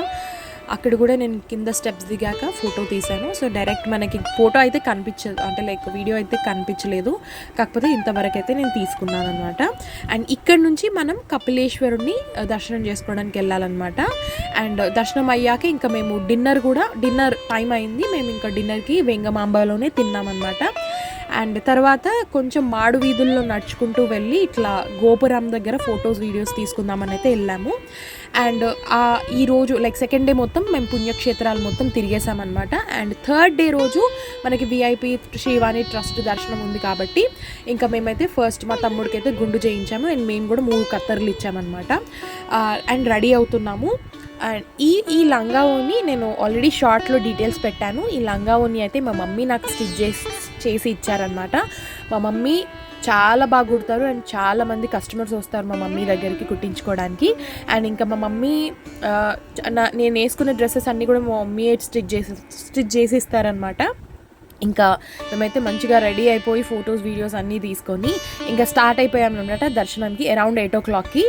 అక్కడ కూడా నేను కింద స్టెప్స్ దిగాక ఫోటో తీశాను. సో డైరెక్ట్ మనకి ఫోటో అయితే కనిపించదు, అంటే లైక్ వీడియో అయితే కనిపించలేదు, కాకపోతే ఇంతవరకు అయితే నేను తీసుకున్నాను అనమాట. అండ్ ఇక్కడ నుంచి మనం కపిలేశ్వరుని దర్శనం చేసుకోవడానికి వెళ్ళాలన్నమాట. అండ్ దర్శనం అయ్యాక ఇంకా మేము డిన్నర్ టైం అయింది, మేము ఇంకా డిన్నర్కి వెంగమాంబలోనే తిన్నామన్నమాట. అండ్ తర్వాత కొంచెం మాడు వీధుల్లో నడుచుకుంటూ వెళ్ళి ఇట్లా గోపురం దగ్గర ఫొటోస్ వీడియోస్ తీసుకుందామని అయితే వెళ్ళాము. అండ్ ఈరోజు లైక్ సెకండ్ డే మొత్తం మేము పుణ్యక్షేత్రాలు మొత్తం తిరిగేసామన్నమాట. అండ్ థర్డ్ డే రోజు మనకి విఐపి శ్రీవాణి ట్రస్ట్ దర్శనం ఉంది కాబట్టి ఇంకా మేమైతే ఫస్ట్ మా తమ్ముడికి అయితే గుండు చేయించాము. అండ్ మేము కూడా 3 కత్తర్లు ఇచ్చామన్నమాట. అండ్ రెడీ అవుతున్నాము. అండ్ ఈ లంగా ఓని నేను ఆల్రెడీ షార్ట్లో డీటెయిల్స్ పెట్టాను. ఈ లంగా ఓని అయితే మా మమ్మీ నాకు స్టిచ్ చేసి ఇచ్చారనమాట. మా మమ్మీ చాలా బాగా కుడతారు అండ్ చాలామంది కస్టమర్స్ వస్తారు మా మమ్మీ దగ్గరికి కుట్టించుకోవడానికి. అండ్ ఇంకా మా మమ్మీ నేను వేసుకునే డ్రెస్సెస్ అన్నీ కూడా మా మమ్మీ స్టిచ్ చేసి ఇస్తారనమాట. ఇంకా మేమైతే మంచిగా రెడీ అయిపోయి ఫొటోస్ వీడియోస్ అన్నీ తీసుకొని ఇంకా స్టార్ట్ అయిపోయాము అనమాట దర్శనానికి అరౌండ్ 8 o'clockకి.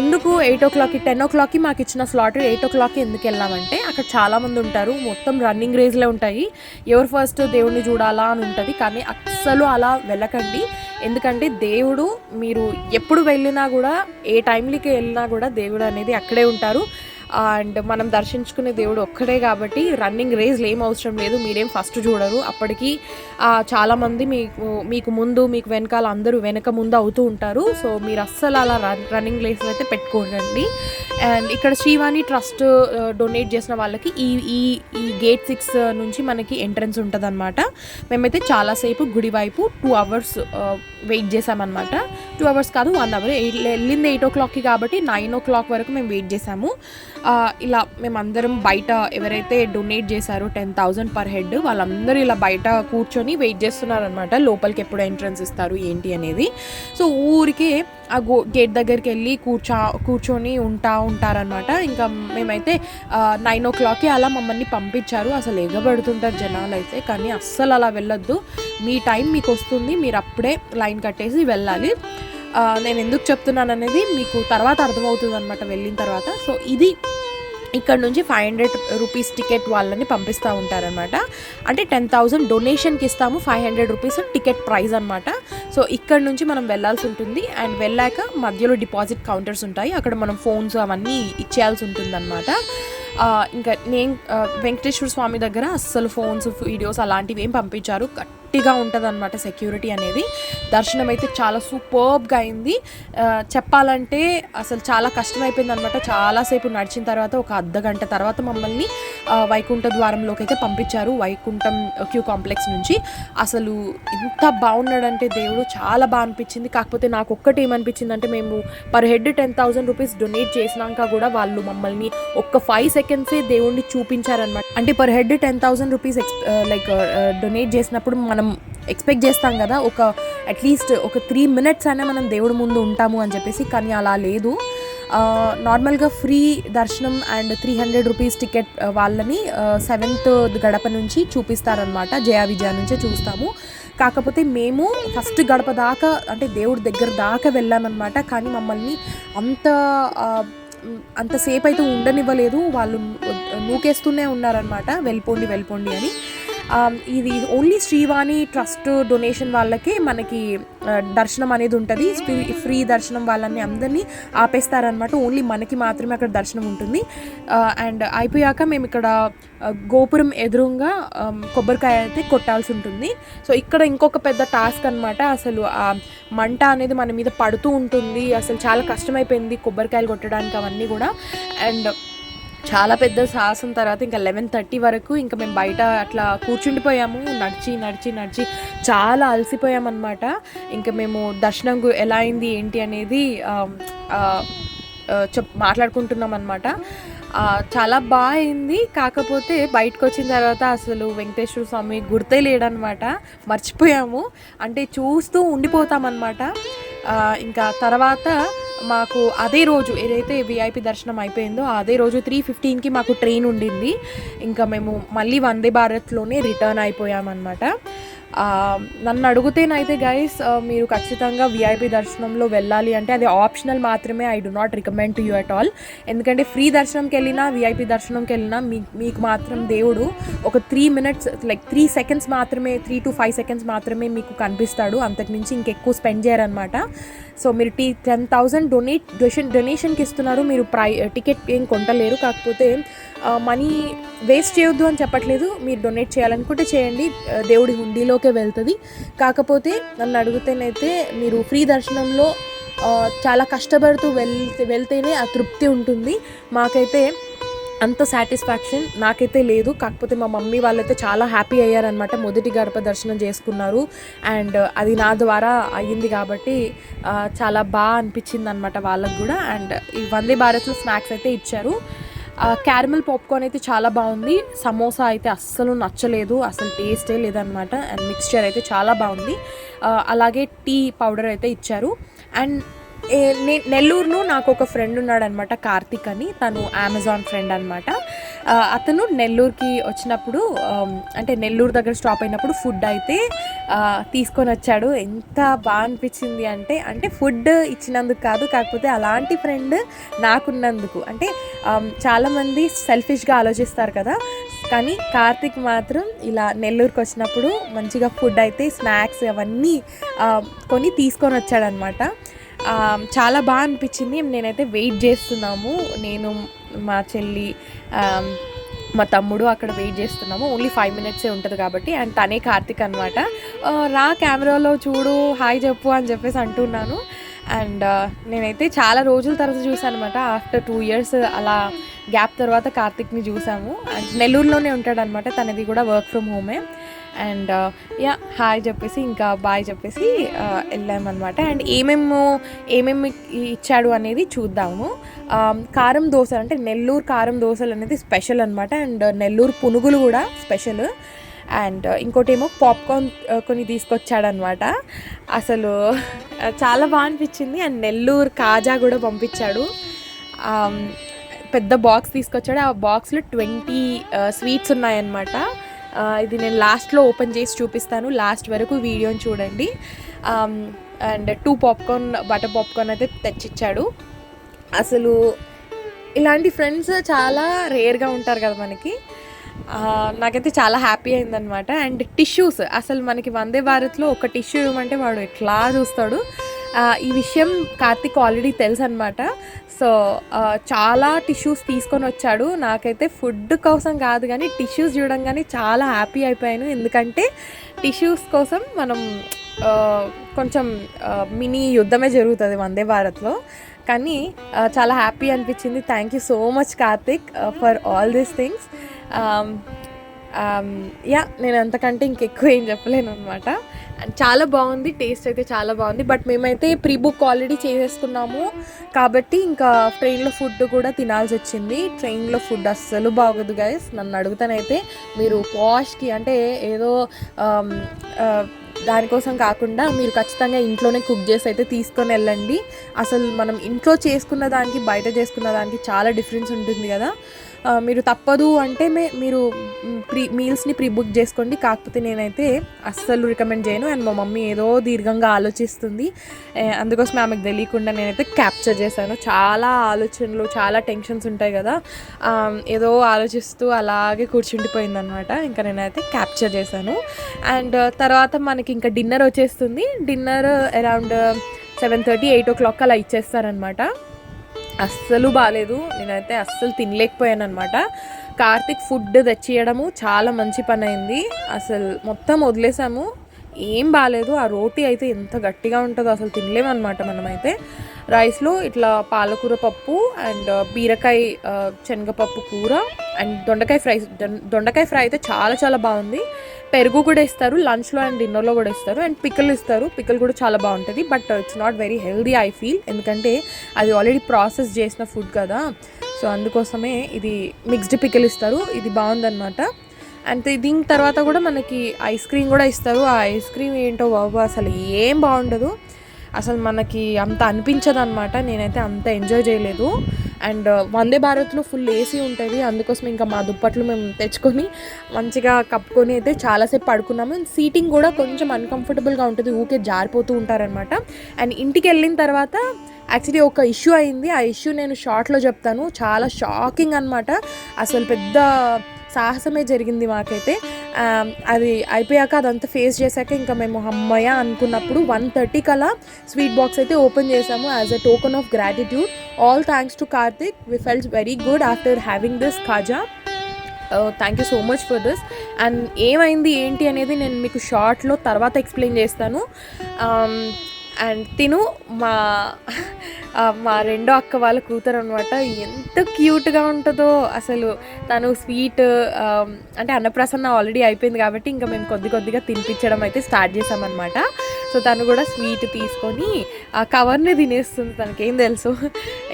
ఎందుకు 8 o'clockకి 10 o'clockకి మాకు ఇచ్చిన స్లాట్ 8 o'clockకి ఎందుకు వెళ్ళామంటే అక్కడ చాలామంది ఉంటారు, మొత్తం రన్నింగ్ రేస్లే ఉంటాయి, ఎవరు ఫస్ట్ దేవుడిని చూడాలా అని ఉంటుంది. కానీ అస్సలు అలా వెళ్ళకండి, ఎందుకంటే దేవుడు మీరు ఎప్పుడు వెళ్ళినా కూడా ఏ టైంలోకి వెళ్ళినా కూడా దేవుడు అనేది అక్కడే ఉంటారు. అండ్ మనం దర్శించుకునే దేవుడు ఒక్కడే కాబట్టి రన్నింగ్ రేస్లు ఏం అవసరం లేదు, మీరేం ఫస్ట్ చూడరు. అప్పటికి చాలామంది మీకు ముందు మీకు వెనకాల అందరూ వెనక ముందు అవుతూ ఉంటారు. సో మీరు అస్సలు అలా రన్నింగ్ రేస్లు అయితే పెట్టుకోండి. అండ్ ఇక్కడ శ్రీవాణి ట్రస్ట్ డొనేట్ చేసిన వాళ్ళకి ఈ గేట్ 6 నుంచి మనకి ఎంట్రన్స్ ఉంటుంది అనమాట. మేమైతే చాలాసేపు గుడి వైపు 2 hours వెయిట్ చేసామన్నమాట. 2 hours కాదు, 1 hour. వెళ్ళింది 8 o'clockకి కాబట్టి 9 o'clock వరకు మేము వెయిట్ చేసాము. ఇలా మేమందరం బయట ఎవరైతే డొనేట్ చేశారో 10,000 per head వాళ్ళందరూ ఇలా బయట కూర్చొని వెయిట్ చేస్తున్నారనమాట, లోపలికి ఎప్పుడు ఎంట్రన్స్ ఇస్తారు ఏంటి అనేది. సో ఊరికే ఆ గేట్ దగ్గరికి వెళ్ళి కూర్చొని ఉంటారనమాట. ఇంకా మేమైతే 9 o'clockకి అలా మమ్మల్ని పంపించారు. అసలు ఎగబడుతుంటారు జనాలు అయితే, కానీ అస్సలు అలా వెళ్ళొద్దు. మీ టైం మీకు వస్తుంది, మీరు అప్పుడే లైన్ కట్టేసి వెళ్ళాలి. నేను ఎందుకు చెప్తున్నాను అనేది మీకు తర్వాత అర్థమవుతుంది అనమాట వెళ్ళిన తర్వాత. సో ఇది ఇక్కడ నుంచి 500 rupees టికెట్ వాళ్ళని పంపిస్తూ ఉంటారనమాట. అంటే 10,000 డొనేషన్కి ఇస్తాము, 500 rupees టికెట్ ప్రైస్ అనమాట. సో ఇక్కడ నుంచి మనం వెళ్ళాల్సి ఉంటుంది. అండ్ వెళ్ళాక మధ్యలో డిపాజిట్ కౌంటర్స్ ఉంటాయి, అక్కడ మనం ఫోన్స్ అవన్నీ ఇచ్చేయాల్సి ఉంటుంది అనమాట. ఇంకా నేను వెంకటేశ్వర స్వామి దగ్గర అస్సలు ఫోన్స్ వీడియోస్ అలాంటివి ఏం పంపించారు. గట్టిగా ఉంటుంది అనమాట సెక్యూరిటీ అనేది. దర్శనం అయితే చాలా సూపర్బ్గా అయింది. చెప్పాలంటే అసలు చాలా కష్టమైపోయింది అనమాట. చాలాసేపు నడిచిన తర్వాత ఒక అర్ధగంట తర్వాత మమ్మల్ని వైకుంఠ ద్వారంలోకి అయితే పంపించారు, వైకుంఠం క్యూ కాంప్లెక్స్ నుంచి. అసలు ఎంత బాగున్నాడంటే దేవుడు, చాలా బాగా అనిపించింది. కాకపోతే నాకు ఒక్కటి ఏమనిపించింది అంటే, మేము పర్ హెడ్ 10,000 rupees డొనేట్ చేసినాక కూడా వాళ్ళు మమ్మల్ని ఒక్క 5 seconds దేవుణ్ణి చూపించారనమాట. అంటే పర్ హెడ్ 10,000 rupees డొనేట్ చేసినప్పుడు మనం ఎక్స్పెక్ట్ చేస్తాం కదా ఒక అట్లీస్ట్ ఒక 3 minutes అయినా మనం దేవుడి ముందు ఉంటాము అని చెప్పేసి, కానీ అలా లేదు. నార్మల్గా ఫ్రీ దర్శనం అండ్ 300 rupees టికెట్ వాళ్ళని 7th గడప నుంచి చూపిస్తారనమాట, జయ విజయ నుంచే చూస్తాము. కాకపోతే మేము ఫస్ట్ గడప దాకా అంటే దేవుడి దగ్గర దాకా వెళ్ళామన్నమాట. కానీ మమ్మల్ని అంతసేపు అయితే ఉండనివ్వలేదు, వాళ్ళు నూకేస్తూనే ఉన్నారనమాట, వెళ్ళిపోండి అని. ఇది ఓన్లీ శ్రీవాణి ట్రస్ట్ డొనేషన్ వాళ్ళకే మనకి దర్శనం అనేది ఉంటుంది. ఫ్రీ దర్శనం వాళ్ళని అందరినీ ఆపేస్తారనమాట, ఓన్లీ మనకి మాత్రమే అక్కడ దర్శనం ఉంటుంది. అండ్ అయిపోయాక మేము ఇక్కడ గోపురం ఎదురుగా కొబ్బరికాయ అయితే కొట్టాల్సి ఉంటుంది. సో ఇక్కడ ఇంకొక పెద్ద టాస్క్ అనమాట. అసలు ఆ మంట అనేది మన మీద పడుతూ ఉంటుంది, అసలు చాలా కష్టమైపోయింది కొబ్బరికాయలు కొట్టడానికి అవన్నీ కూడా. అండ్ చాలా పెద్ద సాహసం తర్వాత ఇంకా 11:30 వరకు ఇంకా మేము బయట అట్లా కూర్చుండిపోయాము. నడిచి చాలా అలసిపోయామన్నమాట. ఇంకా మేము దర్శనం ఎలా అయింది ఏంటి అనేది మాట్లాడుకుంటున్నాం అనమాట. చాలా బాగా అయింది. కాకపోతే బయటకు వచ్చిన తర్వాత అసలు వెంకటేశ్వర స్వామి గుర్తే లేడనమాట, మర్చిపోయాము. అంటే చూస్తూ ఉండిపోతామన్నమాట. ఇంకా తర్వాత మాకు అదే రోజు ఏదైతే విఐపి దర్శనం అయిపోయిందో అదే రోజు 3:15కి మాకు ట్రైన్ ఉండింది. ఇంకా మేము మళ్ళీ వందే భారత్లోనే రిటర్న్ అయిపోయామన్నమాట. నన్ను అడుగుతేనైతే గైస్, మీరు ఖచ్చితంగా విఐపి దర్శనంలో వెళ్ళాలి అంటే అది ఆప్షనల్ మాత్రమే. I do not recommend to you at all. ఎందుకంటే ఫ్రీ దర్శనంకి వెళ్ళినా విఐపి దర్శనంకి వెళ్ళినా మీకు మాత్రం దేవుడు ఒక 3 minutes 3 seconds మాత్రమే, 3 to 5 seconds మాత్రమే మీకు కనిపిస్తాడు, అంతకుమించి ఇంకెక్కువ స్పెండ్ చేయరనమాట. సో మీరు 10,000 డొనేషన్కి ఇస్తున్నారు, మీరు టికెట్ ఏం కొంటలేరు. కాకపోతే మనీ వేస్ట్ చేయొద్దు అని చెప్పట్లేదు, మీరు డొనేట్ చేయాలనుకుంటే చేయండి, దేవుడి హుండీలోకే వెళ్తుంది. కాకపోతే నన్ను అడిగితేనైతే మీరు ఫ్రీ దర్శనంలో చాలా కష్టపడుతూ వెళ్తేనే ఆ తృప్తి ఉంటుంది. మాకైతే అంత సాటిస్ఫాక్షన్ నాకైతే లేదు. కాకపోతే మా మమ్మీ వాళ్ళైతే చాలా హ్యాపీ అయ్యారనమాట, మొదటి గడప దర్శనం చేసుకున్నారు. అండ్ అది నా ద్వారా అయ్యింది కాబట్టి చాలా బాగా అనిపించింది అనమాట వాళ్ళకు కూడా. అండ్ ఈ వందే భారత్లో స్నాక్స్ అయితే ఇచ్చారు. క్యారమెల్ పాప్కార్న్ అయితే చాలా బాగుంది. సమోసా అయితే అస్సలు నచ్చలేదు, అసలు టేస్టే లేదనమాట. అండ్ మిక్స్చర్ అయితే చాలా బాగుంది. అలాగే టీ పౌడర్ అయితే ఇచ్చారు. అండ్ నెల్లూరులో నాకు ఒక ఫ్రెండ్ ఉన్నాడనమాట, కార్తిక్ అని. తను అమెజాన్ ఫ్రెండ్ అనమాట. అతను నెల్లూరుకి వచ్చినప్పుడు అంటే నెల్లూరు దగ్గర స్టాప్ అయినప్పుడు ఫుడ్ అయితే తీసుకొని వచ్చాడు. ఎంత బాగా అనిపించింది అంటే ఫుడ్ ఇచ్చినందుకు కాదు, కాకపోతే అలాంటి ఫ్రెండ్ నాకున్నందుకు. అంటే చాలామంది సెల్ఫిష్గా ఆలోచిస్తారు కదా, కానీ కార్తిక్ మాత్రం ఇలా నెల్లూరుకి వచ్చినప్పుడు మంచిగా ఫుడ్ అయితే స్నాక్స్ అవన్నీ కొని తీసుకొని వచ్చాడనమాట. చాలా బాగా అనిపించింది. నేనైతే వెయిట్ చేస్తున్నాము, నేను మా చెల్లి మా తమ్ముడు అక్కడ వెయిట్ చేస్తున్నాము. ఓన్లీ 5 మినిట్సే ఉంటుంది కాబట్టి. అండ్ తనే కార్తిక్ అనమాట. రా కెమెరాలో చూడు, హాయ్ చెప్పు అని చెప్పేసి అంటున్నాను. అండ్ నేనైతే చాలా రోజుల తర్వాత చూసాను అనమాట. ఆఫ్టర్ 2 years అలా గ్యాప్ తర్వాత కార్తిక్ని చూసాము. అండ్ నెల్లూరులోనే ఉంటాడనమాట, తనది కూడా వర్క్ ఫ్రమ్ హోమే. అండ్ యా హాయ్ చెప్పేసి ఇంకా బాయ్ చెప్పేసి వెళ్ళామన్నమాట. అండ్ ఏమేమి ఇచ్చాడు అనేది చూద్దాము. కారం దోశ అంటే నెల్లూరు కారం దోశలు అనేది స్పెషల్ అనమాట. అండ్ నెల్లూరు పునుగులు కూడా స్పెషల్. అండ్ ఇంకోటి ఏమో పాప్కార్న్ కొన్ని తీసుకొచ్చాడనమాట. అసలు చాలా బాగా అనిపించింది. అండ్ నెల్లూరు కాజా కూడా పంపించాడు. పెద్ద బాక్స్ తీసుకొచ్చాడు. ఆ బాక్స్లో 20 స్వీట్స్ ఉన్నాయన్నమాట. ఇది నేను లాస్ట్లో ఓపెన్ చేసి చూపిస్తాను, లాస్ట్ వరకు వీడియోని చూడండి. అండ్ 2 బటర్ పాప్కార్న్ అయితే తెచ్చిచ్చాడు. అసలు ఇలాంటి ఫ్రెండ్స్ చాలా రేర్గా ఉంటారు కదా మనకి. నాకైతే చాలా హ్యాపీ అయిందనమాట. అండ్ టిష్యూస్, అసలు మనకి వందే భారత్లో ఒక టిష్యూ ఇవ్వమంటే వాడు ఎట్లా చూస్తాడు. ఈ విషయం కార్తిక్ ఆల్రెడీ తెలుసు అనమాట. సో చాలా టిష్యూస్ తీసుకొని వచ్చాడు. నాకైతే ఫుడ్ కోసం కాదు కానీ టిష్యూస్ చూడంగానే చాలా హ్యాపీ అయిపోయాను. ఎందుకంటే టిష్యూస్ కోసం మనం కొంచెం మినీ యుద్ధమే జరుగుతుంది వందే భారత్లో. కానీ చాలా హ్యాపీ అనిపించింది. Thank you so much Karthik for all these things. Yeah నేను అంతకంటే ఇంకెక్కువ ఏం చెప్పలేను అనమాట. అండ్ చాలా బాగుంది, టేస్ట్ అయితే చాలా బాగుంది. బట్ మేమైతే ప్రీ బుక్ ఆల్రెడీ చేసేసుకున్నాము కాబట్టి ఇంకా ట్రైన్లో ఫుడ్ కూడా తినాల్సి వచ్చింది. ట్రైన్లో ఫుడ్ అస్సలు బాగోదు గైస్. నన్ను అడుగుతానైతే మీరు పాష్కి అంటే ఏదో దానికోసం కాకుండా మీరు ఖచ్చితంగా ఇంట్లోనే కుక్ చేసి అయితే తీసుకొని వెళ్ళండి. అసలు మనం ఇంట్లో చేసుకున్న దానికి బయట చేసుకున్న దానికి చాలా డిఫరెన్స్ ఉంటుంది కదా. మీరు తప్పదు అంటే మీరు మీల్స్ని ప్రీ బుక్ చేసుకోండి. కాకపోతే నేనైతే అస్సలు రికమెండ్ చేయను. అండ్ మా మమ్మీ ఏదో దీర్ఘంగా ఆలోచిస్తుంది, అందుకోసం ఆమెకు తెలియకుండా నేనైతే క్యాప్చర్ చేశాను. చాలా ఆలోచనలు, చాలా టెన్షన్స్ ఉంటాయి కదా, ఏదో ఆలోచిస్తూ అలాగే కూర్చుండిపోయిందనమాట. ఇంకా నేనైతే క్యాప్చర్ చేశాను. అండ్ తర్వాత మనకి ఇంకా డిన్నర్ వచ్చేస్తుంది. డిన్నర్ అరౌండ్ 7:30, 8 o'clock అలా ఇచ్చేస్తారనమాట. అస్సలు బాగాలేదు, నేనైతే అస్సలు తినలేకపోయాను అనమాట. కార్తిక్ ఫుడ్ తెచ్చియడము చాలా మంచి పని అయింది. అసలు మొత్తం వదిలేసాము, ఏం బాగాలేదు. ఆ రోటీ అయితే ఎంత గట్టిగా ఉంటుందో అసలు తినలేమన్నమాట మనమైతే. రైస్లో ఇట్లా పాలకూర పప్పు అండ్ బీరకాయ శనగపప్పు కూర అండ్ దొండకాయ ఫ్రై అయితే చాలా చాలా బాగుంది. పెరుగు కూడా ఇస్తారు లంచ్లో అండ్ డిన్నర్లో కూడా ఇస్తారు. అండ్ పిక్కలు ఇస్తారు, పిక్కలు కూడా చాలా బాగుంటుంది. But it's not very healthy I feel, ఎందుకంటే అది ఆల్రెడీ ప్రాసెస్ చేసిన ఫుడ్ కదా. సో అందుకోసమే ఇది మిక్స్డ్ పిక్కలు ఇస్తారు, ఇది బాగుందన్నమాట. అండ్ దీని తర్వాత కూడా మనకి ఐస్ క్రీమ్ కూడా ఇస్తారు. ఆ ఐస్ క్రీమ్ ఏంటో బాబు అసలు ఏం బాగుండదు, అసలు మనకి అంత అనిపించదు అనమాట. నేనైతే అంత ఎంజాయ్ చేయలేదు. అండ్ వందే భారత్లో ఫుల్ ఏసీ ఉంటుంది, అందుకోసం ఇంకా మా దుప్పట్లు మేము తెచ్చుకొని మంచిగా కప్పుకొని అయితే చాలాసేపు పడుకున్నాము. సీటింగ్ కూడా కొంచెం అన్కంఫర్టబుల్గా ఉంటుంది, ఊకే జారిపోతూ ఉంటారనమాట. అండ్ ఇంటికి వెళ్ళిన తర్వాత యాక్చువల్లీ ఒక ఇష్యూ అయింది, ఆ ఇష్యూ నేను షార్ట్లో చెప్తాను. చాలా షాకింగ్ అనమాట, అసలు పెద్ద సాహసమే జరిగింది మాకైతే. అది అయిపోయాక అదంతా ఫేస్ చేశాక ఇంకా మేము అమ్మయ్య అనుకున్నప్పుడు 1:30 కల్లా స్వీట్ బాక్స్ అయితే ఓపెన్ చేసాము as a token of gratitude. All thanks to Karthik, we felt very good after having this khaja. Thank you so much for this. And ఏమైంది ఏంటి అనేది నేను మీకు షార్ట్లో తర్వాత ఎక్స్ప్లెయిన్ చేస్తాను. అండ్ తిను మా రెండో అక్క వాళ్ళ కూతురు అనమాట, ఎంత క్యూట్గా ఉంటుందో అసలు. తను స్వీట్ అంటే అన్నప్రసన్న ఆల్రెడీ అయిపోయింది కాబట్టి ఇంకా మేము కొద్దిగా తినిపించడం అయితే స్టార్ట్ చేసామన్నమాట. సో తను కూడా స్వీట్ తీసుకొని ఆ కవర్ని తినేస్తుంది, తనకేం తెలుసు.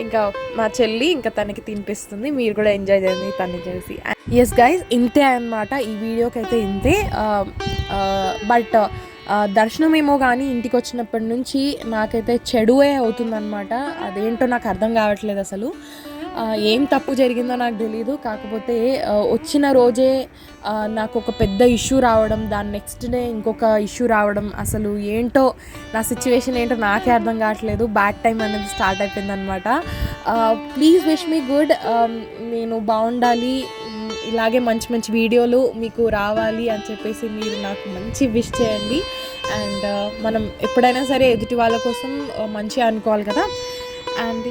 ఇంకా మా చెల్లి ఇంకా తనకి తినిపిస్తుంది, మీరు కూడా ఎంజాయ్ చేయండి తను చేసి. ఎస్ గైస్, ఇంతే అనమాట ఈ వీడియోకి అయితే ఇంతే. బట్ దర్శనం ఏమో కానీ ఇంటికి వచ్చినప్పటి నుంచి నాకైతే చెడువే అవుతుందన్నమాట. అదేంటో నాకు అర్థం కావట్లేదు అసలు. ఏం తప్పు జరిగిందో నాకు తెలీదు. కాకపోతే వచ్చిన రోజే నాకు ఒక పెద్ద ఇష్యూ రావడం, దాని నెక్స్ట్ డే ఇంకొక ఇష్యూ రావడం, అసలు ఏంటో నా సిచ్యువేషన్ ఏంటో నాకే అర్థం కావట్లేదు. బ్యాడ్ టైం అనేది స్టార్ట్ అయిపోయిందనమాట. ప్లీజ్ విష్ మీ గుడ్, నేను బాగుండాలి, ఇలాగే మంచి మంచి వీడియోలు మీకు రావాలి అని చెప్పేసి మీరు నాకు మంచి విష్ చేయండి. అండ్ మనం ఎప్పుడైనా సరే ఎదుటి వాళ్ళ కోసం మంచిగా అనుకోవాలి కదా. అండ్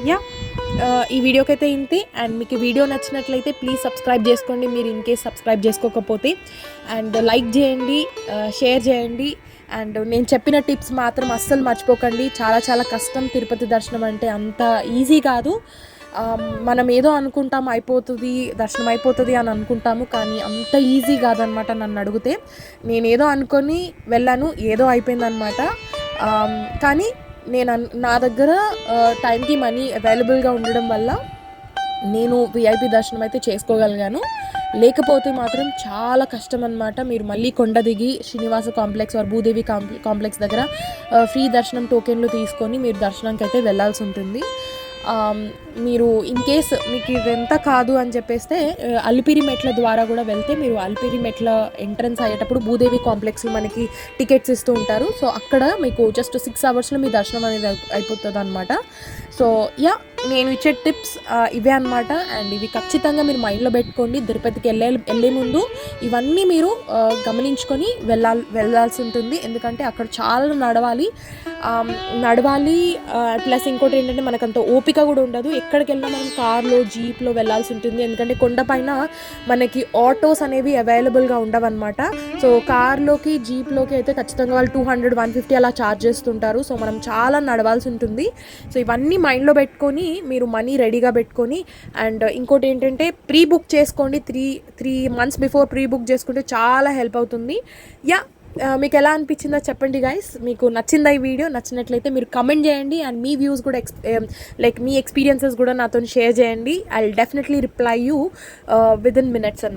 ఈ వీడియోకి అయితే ఇంతే. అండ్ మీకు వీడియో నచ్చినట్లయితే ప్లీజ్ సబ్స్క్రైబ్ చేసుకోండి మీరు ఇన్ కేస్ సబ్స్క్రైబ్ చేసుకోకపోతే. అండ్ లైక్ చేయండి, షేర్ చేయండి. అండ్ నేను చెప్పిన టిప్స్ మాత్రం అస్సలు మర్చిపోకండి. చాలా చాలా కష్టం తిరుపతి దర్శనం అంటే, అంత ఈజీ కాదు. మనం ఏదో అనుకుంటాం అయిపోతుంది, దర్శనం అయిపోతుంది అని అనుకుంటాము, కానీ అంత ఈజీ కాదనమాట. నన్ను అడిగితే నేనేదో అనుకొని వెళ్ళాను, ఏదో అయిపోయిందనమాట. కానీ నా దగ్గర టైంకి మనీ అవైలబుల్గా ఉండడం వల్ల నేను విఐపి దర్శనం అయితే చేసుకోగలిగాను. లేకపోతే మాత్రం చాలా కష్టం అనమాట. మీరు మళ్ళీ కొండ దిగి Srinivasa complex or Bhudevi complex దగ్గర ఫ్రీ దర్శనం టోకెన్లు తీసుకొని మీరు దర్శనానికి అయితే వెళ్ళాల్సి ఉంటుంది. మీరు ఇన్ కేస్ మీకు ఇదంతా కాదు అని చెప్పేస్తే అలిపిరి మెట్ల ద్వారా కూడా వెళ్తే, మీరు అలిపిరి మెట్ల ఎంట్రన్స్ అయ్యేటప్పుడు భూదేవి కాంప్లెక్స్లో మనకి టికెట్స్ ఇస్తూ ఉంటారు. సో అక్కడ మీకు జస్ట్ 6 అవర్స్లో మీ దర్శనం అనేది అయిపోతుంది అనమాట. సో నేను ఇచ్చే టిప్స్ ఇవే అనమాట. అండ్ ఇవి ఖచ్చితంగా మీరు మైండ్లో పెట్టుకోండి. తిరుపతికి వెళ్ళే ముందు ఇవన్నీ మీరు గమనించుకొని వెళ్ళాల్సి ఉంటుంది. ఎందుకంటే అక్కడ చాలా నడవాలి. ప్లస్ ఇంకోటి ఏంటంటే మనకంత ఓపిక కూడా ఉండదు. ఎక్కడికి వెళ్ళినా మనం కార్లో జీప్లో వెళ్ళాల్సి ఉంటుంది. ఎందుకంటే కొండపైన మనకి ఆటోస్ అనేవి అవైలబుల్గా ఉండవన్నమాట. సో కార్లోకి జీప్లోకి అయితే ఖచ్చితంగా వాళ్ళు 200, 150 అలా ఛార్జ్ చేస్తుంటారు. సో మనం చాలా నడవాల్సి ఉంటుంది. సో ఇవన్నీ మైండ్లో పెట్టుకొని మీరు మనీ రెడీగా పెట్టుకొని, అండ్ ఇంకోటి ఏంటంటే ప్రీ బుక్ చేసుకోండి. 3 months బిఫోర్ ప్రీ బుక్ చేసుకుంటే చాలా హెల్ప్ అవుతుంది. మీకు ఎలా అనిపించిందో చెప్పండి గైస్. మీకు నచ్చిందా ఈ వీడియో? నచ్చినట్లయితే మీరు కమెంట్ చేయండి. అండ్ మీ వ్యూస్ కూడా లైక్ మీ ఎక్స్పీరియన్సెస్ కూడా నాతో షేర్ చేయండి. I will definitely reply you within minutes అనమాట.